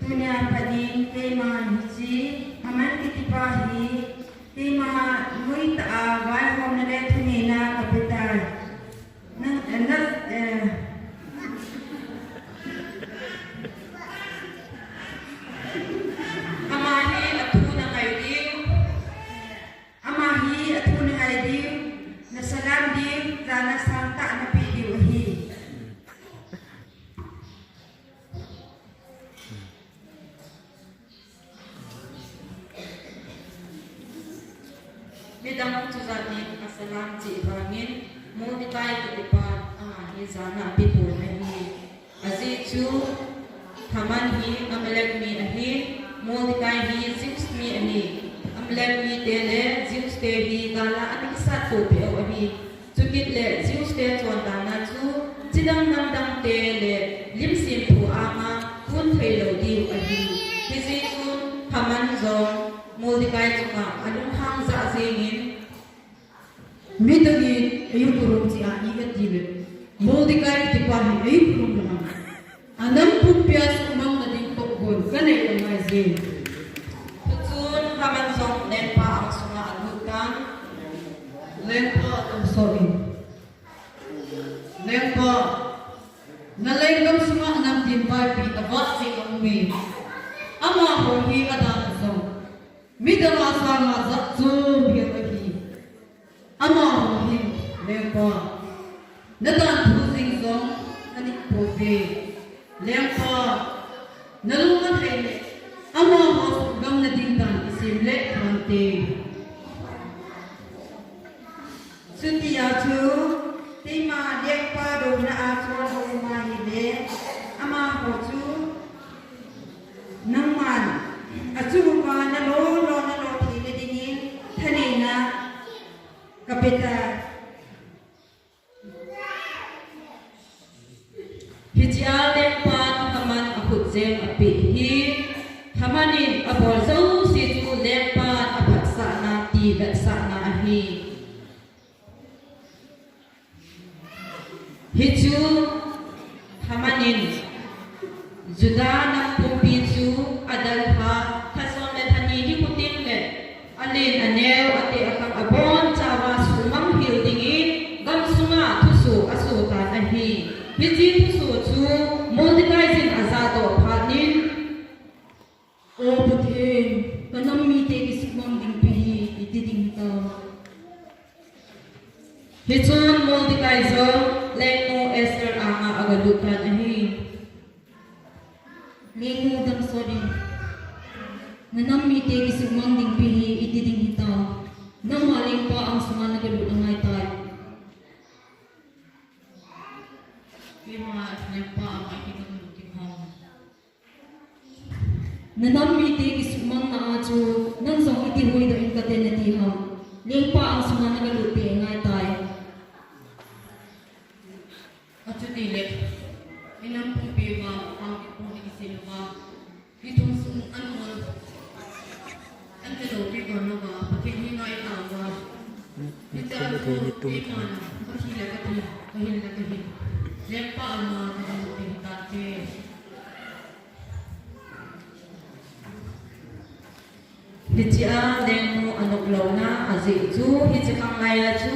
Dunia padi tema hiji aman kitipahi tema muita vai hom nale thunina kapital amahi athuna ngaidiu nasalam diu rana santa napi diu hi Bidang tuzani asalam ci bangin mu dikai kutipan hi zana bipu mehi azi chu thaman hi amelek mi ahi mu dikai hi zips mi ahi amelek mi tele zips te hi gala anik sat ko pe ahi chukit le zips te chon dana chu chidang nam dang tele lim sim pu ama kun thei lo di ahi hizi chu thaman zo mu dikai chunga adum hang za zengin Midagi ayun kurung si ani katibe. Modikai tipahi ayun kurung naman. Anam pupiyas umang nading pokbol kanay umazin. Tutsun kaman song lempa ang sunga alutan. Lempa ang sorry. Lempa nalaygam sunga anam timpay pitawat si kami. Ama hohi kadang song. Midang asama zatsun hirahi. Ama him lempa natan thusing song anik pope lempa nalungan hele ama hos gam nading tan isimle khante sutiya chu tima lempa do na achon ho ma hile ama ho chu nangman achu pa na lo thile dingin thanina kapita hijia lempan kaman akut jem api hi thamanin abol zo si chu lempan aphat sa na ti gat sa na hi hichu thamanin juda na pumpi chu adal ha thason le thani hi putin le alin aneu ate akang abon chawa sumang hildingin gam sunga thusu asutan ahi hiji thusu chu modikai azado phanin o puthin kanam mi te kismang ding pihi itiding ta hichon modikai zo leno Esther anga agalutan ahi leno dam sori nanam mi te kismang ding pihi itiding ta nang maling pa ang sunga nagalutan ngay tayo nanamiti isumang na acho nang song itihoy do in katen na tiham lingpa ang sunga nagaluti ngay tayo acho tile inam pupiwa ang ipong isilwa itong sun ano ang kalopi ko na ba pakinhinay tawa ito ang iman kahila kahil lempa ang mga nagaluting tate hijia lengmu anuklaw na azi chu hijikang ngaya chu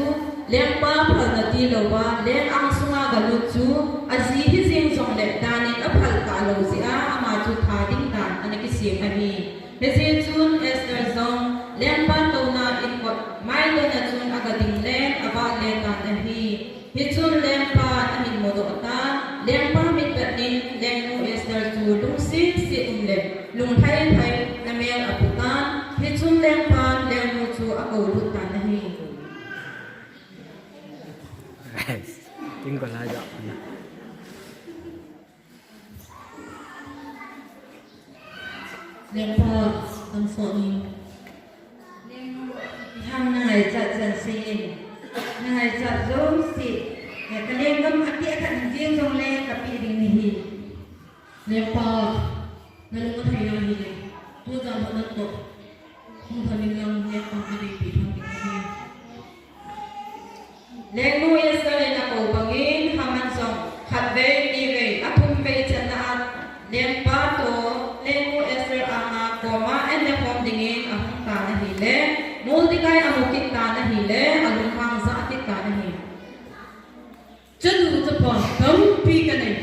lempa phalnati lowa leng ang sunga galut chu azi hijing zong le danin aphal ka lo zia ama chu thading dan anakisim ani hijin chun Esther zong lempa tona inkot mai lo na chun agading leng aba le dan ahi hichun lempa amin modo ta lempa mitpatin lengmu Esther chu lungsin si umle lungthai thai namel aputan hichun lempa lengmu chu akau tan nahi tinggal aja lempa ang soni ngày chặt dần xin ngày chặt giống xị ngày cái lên gấm ăn tiệc ăn riêng trong lên cặp bị đình hì lên pa nên có thầy nào gì tôi rằng họ đất độ không phải mình làm lên pa cái gì bị thằng lên nuôi Esther lên là cầu bằng in haman song hạt về đi về áp thùng về chân là lên pa to lên nuôi Esther ama coma anh lên phong đình in à không ta là hi lên multi cái amu kita na hi lên à lung hang za kita na hi chân lu cho con tấm pi cái này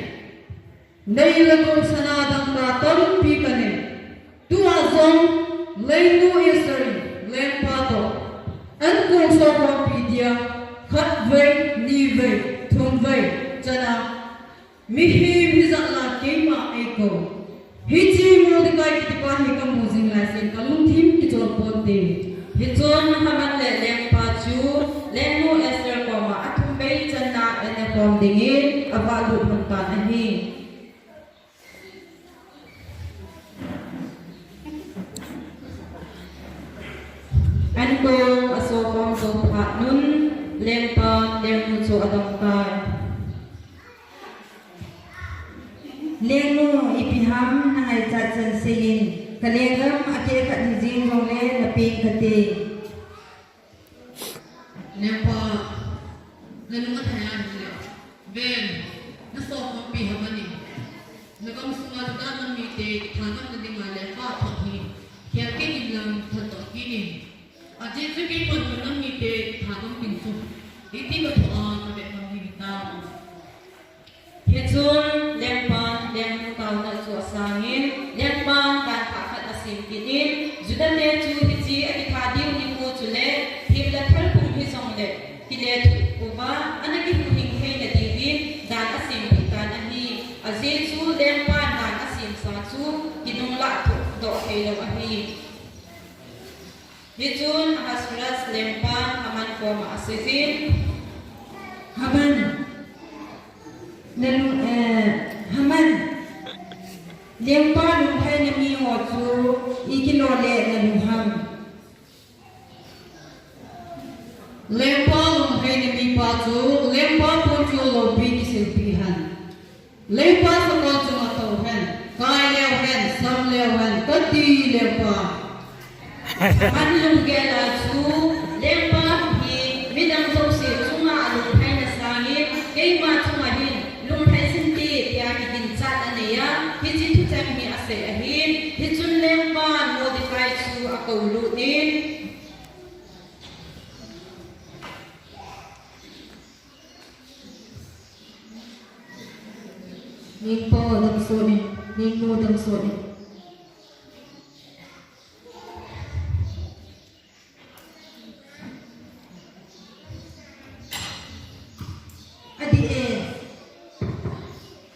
đây là con sana đăng ta tấm pi cái này tu azong lên nuôi Esther lên pa to anh cũng so con pi dia khát về ni về thùng về cho na mi hi dặn là cái mà ai cầu hi chi mua đi cái pa hi cầm mua zing lại xem cả lung thím cái chỗ bồn tê hi chôn haman le lem pa chu len nu Esther ko ma athum be chan na ene kom dingin ava lu hun ta na hi an ko aso kom so pha nun lem pa lem nu chu adam ta lên nu ipiham ngày chặt dần xin cái lên gấm ăn tiệc ăn riêng trong lên là pin cái tê lem pa lên nu thai lan ni ven na so kom pi hamani na kom sunga ta nan mi te thana na ding ma le pa tho hi kya ke ni lam than to ki ni a je chu ki pon nan mi te thana pin chu iti ba tho a na be kam ni ta he chun lem pa lem tao na chu sangin lem pa kan kha khat asim kinin judan le chu hi chi a tha diu ni ko chu le thim la thal pum hi song le ki le thu ba anaki hu hing he na di wi dan asim ta na hi aze chu lem pa dan asim sa chu kinung la thu do he lo a hi hi chun hasras lem pa haman ko ma asizin haman nên haman liang pa lung thay na mi ngo chu ikilo le na lung ham lem pa lung hai ni mi pa chu lem pa pu chu lo pi ki sil pi han lem pa so ko chu ma to han kai leo han sam leo han ko ti lem pa man lung ge la chu lem pa hi mi dang so si chu ma lung hai na sangi ke ma chu ma hin lung hai sin ti ya ki din cha na ne ya hi chi thu cham mi ase a hin hi chun lem pa modify chu a ko lu nin ning po dam so ni ning no dam so ni adi e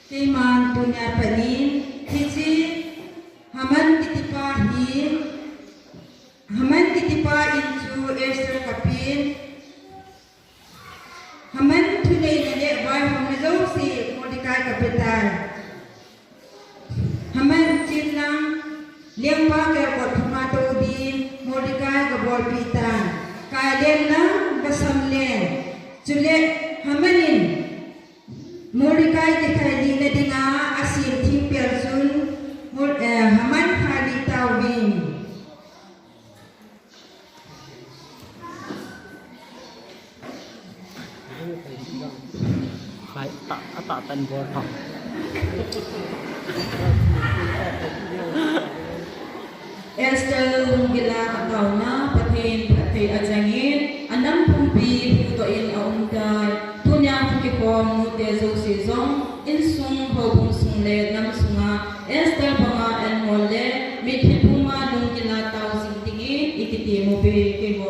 ke man punya panin kiji haman titipa inchu Esther kapin haman thulei na le bai hom na zo si Mordecai kapitan haman chilang liang pa ke ko thuma to di Mordecai ka bor pitan ka len na basam len chule hamanin Mordecai ke thali na dinga asim thi per sun haman khali tawin phải tạ tần vô học Esther gila ataw na pathin patay ajangin anam pumpi puto in aungkay tunya pukipom mute zo si zong in sung hobong sung le nam sunga Esther banga en mole mit hipuma nung gila taw sing tingi ikiti mo be ke mo